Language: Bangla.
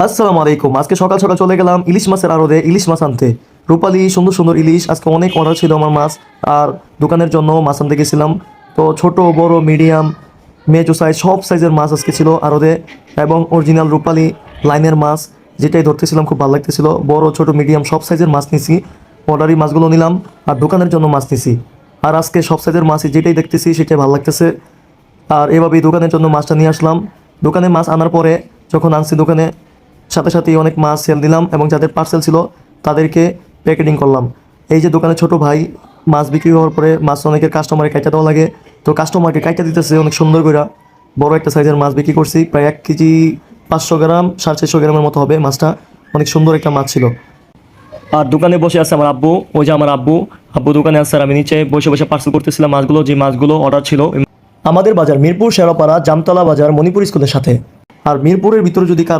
আসসালামু আলাইকুম। আজকে সকাল সকাল চলে গেলাম ইলিশ মাছের আড়তে ইলিশ মাছ আনতে। রূপালী সুন্দর সুন্দর ইলিশ, আজকে অনেক অর্ডার ছিল আমার মাছ। আর দোকানের জন্য মাছ আনতে গেছিলাম। তো ছোট বড় মিডিয়াম মেজো সাইজ সব সাইজের মাছ আজকে ছিল আড়তে, এবং অরিজিনাল রূপালী লাইনের মাছ যেটাই ধরতেছিলাম খুব ভালো লাগতেছিল। বড় ছোট মিডিয়াম সব সাইজের মাছ নিছি, অর্ডারি মাছগুলো নিলাম আর দোকানের জন্য মাছ নিছি। আর আজকে সব সাইজের মাছই যেটাই দেখতেছি সেটাই ভালো লাগতেছে। আর এভাবেই দোকানের জন্য মাছটা নিয়ে আসলাম। দোকানে মাছ আনার পরে যখন আনছি দোকানে, সাথে সাথেই অনেক মাছ সেল দিলাম এবং যাদের পার্সেল ছিল তাদেরকে প্যাকেটিং করলাম। এই যে দোকানে ছোট ভাই মাছ বিক্রি হওয়ার পরে মাছ অনেকের কাস্টমারে কাইটা দেওয়া লাগে, তো কাস্টমারকে কাইটা দিতেছে অনেক সুন্দর করে। বড় একটা সাইজের মাছ বিক্রি করছি, প্রায় 1 কেজি 500 গ্রাম 450 গ্রামের মতো হবে মাছটা। অনেক সুন্দর একটা মাছ ছিল। আর দোকানে বসে আছে আমার আব্বু, ওই যে আমার আব্বু আব্বু দোকানে আছে আর আমি নিচে বসে বসে পার্সেল করতেছিলাম মাছগুলো, যে মাছগুলো অর্ডার ছিল। আমাদের বাজার মিরপুর শেরাপাড়া জামতলা বাজার মণিপুর স্কুলের সাথে। আর মিরপুরের ভিতরে যদি কারো